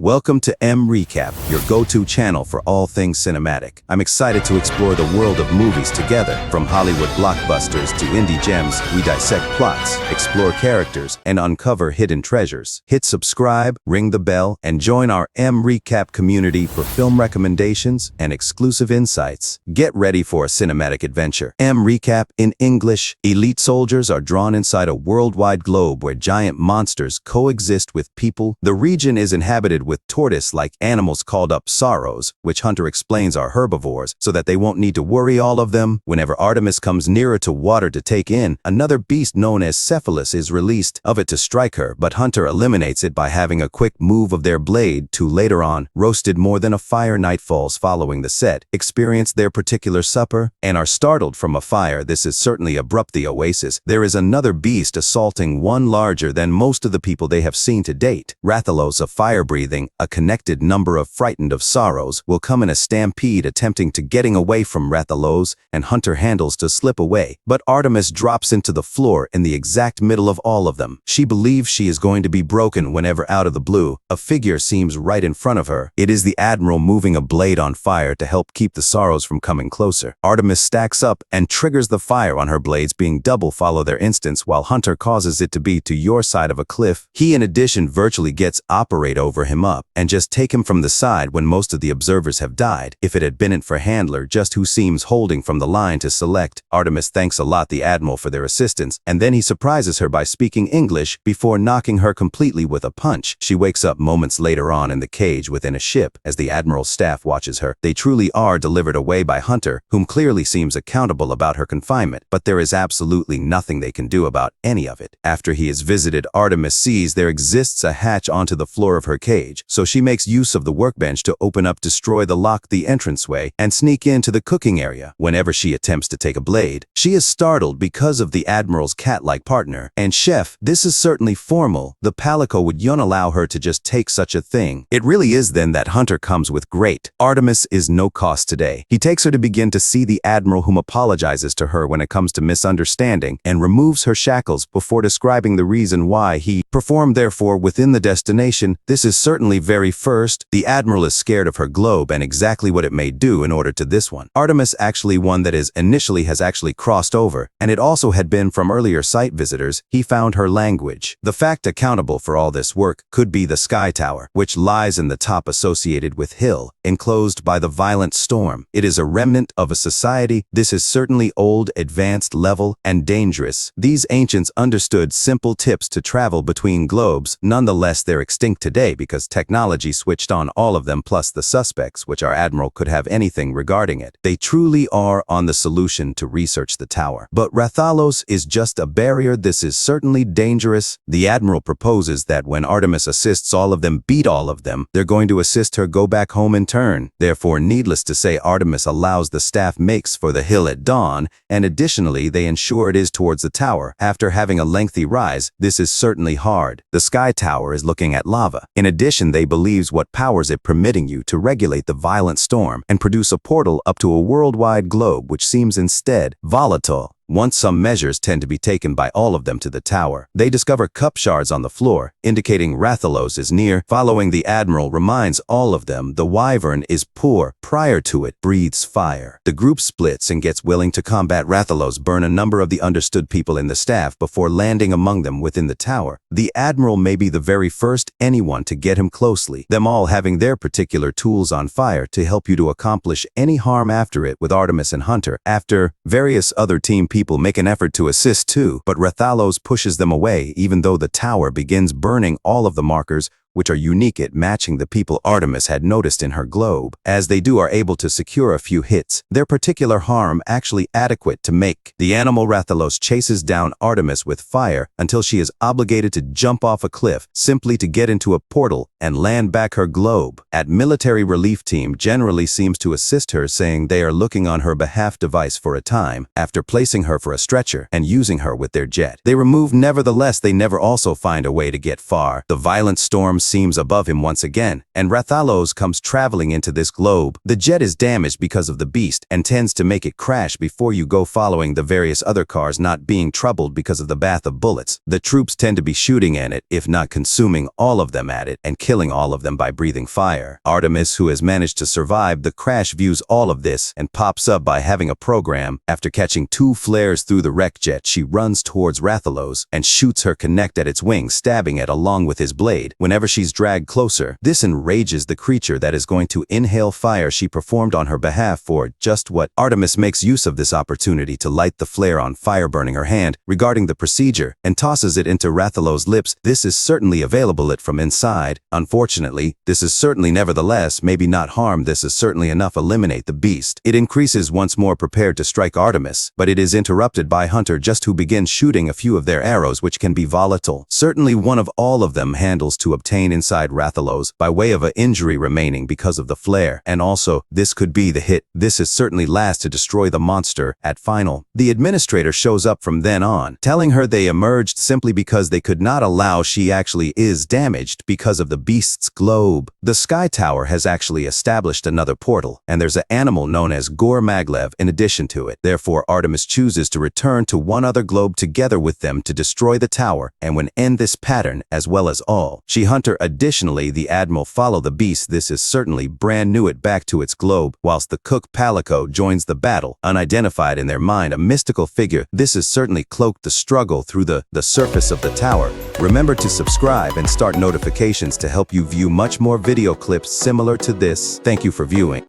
Welcome to Recap, your go-to channel for all things cinematic. I'm excited to explore the world of movies together. From Hollywood blockbusters to indie gems, we dissect plots, explore characters, and uncover hidden treasures. Hit subscribe, ring the bell, and join our Recap community for film recommendations and exclusive insights. Get ready for a cinematic adventure. Recap in English. Elite soldiers are drawn inside a worldwide globe where giant monsters coexist with people. The region is inhabited with tortoise-like animals called sorrows, which Hunter explains are herbivores, so that they won't need to worry all of them. Whenever Artemis comes nearer to water to take in, another beast known as Cephalus is released of it to strike her, but Hunter eliminates it by having a quick move of their blade to later on, roasted more than a fire. Night falls following the set, experience their particular supper, and are startled from a fire. This is certainly abrupt the oasis. There is another beast assaulting one larger than most of the people they have seen to date. Rathalos, a fire-breathing, a connected number of frightened of sorrows, will come in a stampede attempting to getting away from Rathalos, and Hunter handles to slip away. But Artemis drops into the floor in the exact middle of all of them. She believes she is going to be broken whenever out of the blue, a figure seems right in front of her. It is the Admiral moving a blade on fire to help keep the sorrows from coming closer. Artemis stacks up and triggers the fire on her blades, being double follow their instance, while Hunter causes it to be to your side of a cliff. He in addition virtually gets operate over him up and just take him from the side when most of the observers have died. If it had been for Handler, just who seems holding from the line to select, Artemis thanks a lot the Admiral for their assistance, and then he surprises her by speaking English before knocking her completely with a punch. She wakes up moments later on in the cage within a ship as the Admiral's staff watches her. They truly are delivered away by Hunter, whom clearly seems accountable about her confinement, but there is absolutely nothing they can do about any of it. After he is visited, Artemis sees there exists a hatch onto the floor of her cage, so she makes use of the workbench to open up, destroy the entranceway, and sneak into the cooking area. Whenever she attempts to take a blade, she is startled because of the Admiral's cat-like partner. And chef, this is certainly formal. The Palico would not allow her to just take such a thing. It really is then that Hunter comes with great. Artemis is no cost today. He takes her to begin to see the Admiral, whom apologizes to her when it comes to misunderstanding and removes her shackles before describing the reason why he performed. Therefore, within the destination, this is certainly very first. The Admiral is scared of her globe and exactly what it may do in order to this one. Artemis actually one that is initially has actually crossed over, and it also had been from earlier site visitors. He found her language. The fact accountable for all this work could be the Sky Tower, which lies in the top associated with hill, enclosed by the violent storm. It is a remnant of a society. This is certainly old, advanced level, and dangerous. These ancients understood simple tips to travel between globes. Nonetheless, they're extinct today because technology switched on all of them, plus the suspects, which our Admiral could have anything regarding it. They truly are on the solution to research the tower. But Rathalos is just a barrier. This is certainly dangerous. The Admiral proposes that when Artemis assists all of them beat all of them, they're going to assist her go back home in turn. Therefore, needless to say, Artemis allows the staff makes for the hill at dawn, and additionally, they ensure it is towards the tower. After having a lengthy rise, this is certainly hard. The Sky Tower is looking at lava. In addition, they believes what powers it, permitting you to regulate the violent storm and produce a portal up to a worldwide globe, which seems instead volatile. Once some measures tend to be taken by all of them to the tower, they discover cup shards on the floor, indicating Rathalos is near. Following, the Admiral reminds all of them the Wyvern is poor. Prior to it, breathes fire. The group splits and gets willing to combat Rathalos, burn a number of the understood people in the staff before landing among them within the tower. The Admiral may be the very first anyone to get him closely, them all having their particular tools on fire to help you to accomplish any harm after it. With Artemis and Hunter, after various other team people make an effort to assist too, but Rathalos pushes them away even though the tower begins burning all of the markers, which are unique at matching the people Artemis had noticed in her globe. As they do are able to secure a few hits, their particular harm actually adequate to make. The animal Rathalos chases down Artemis with fire until she is obligated to jump off a cliff simply to get into a portal and land back her globe. At military relief team generally seems to assist her, saying they are looking on her behalf device for a time, after placing her for a stretcher and using her with their jet. They remove, nevertheless they never also find a way to get far. The violent storm seems above him once again, and Rathalos comes traveling into this globe. The jet is damaged because of the beast and tends to make it crash before you go, following the various other cars not being troubled because of the bath of bullets. The troops tend to be shooting at it, if not consuming all of them at it, and killing all of them by breathing fire. Artemis, who has managed to survive the crash, views all of this and pops up by having a program. After catching 2 flares through the wreck jet, she runs towards Rathalos and shoots her connect at its wing, stabbing it along with his blade. Whenever she's dragged closer, this enrages the creature that is going to inhale fire she performed on her behalf for just what. Artemis makes use of this opportunity to light the flare on fire, burning her hand, regarding the procedure, and tosses it into Rathalos' lips. This is certainly available it from inside. Unfortunately, this is certainly nevertheless maybe not harm. This is certainly enough eliminate the beast. It increases once more, prepared to strike Artemis, but it is interrupted by Hunter, just who begins shooting a few of their arrows, which can be volatile. Certainly one of all of them handles to obtain inside Rathalos by way of an injury remaining because of the flare, and also this could be the hit. This is certainly last to destroy the monster. At final, the administrator shows up from then on, telling her they emerged simply because they could not allow she actually is damaged because of the beast's globe. The Sky Tower has actually established another portal, and there's an animal known as Gore Maglev in addition to it. Therefore, Artemis chooses to return to one other globe together with them to destroy the tower and when end this pattern as well as all. She Hunter additionally the Admiral follow the beast. This is certainly brand new it back to its globe, whilst the cook Palico joins the battle, unidentified in their mind, a mystical figure. This has certainly cloaked the struggle through the surface of the tower. Remember to subscribe and start notifications to help you view much more video clips similar to this. Thank you for viewing.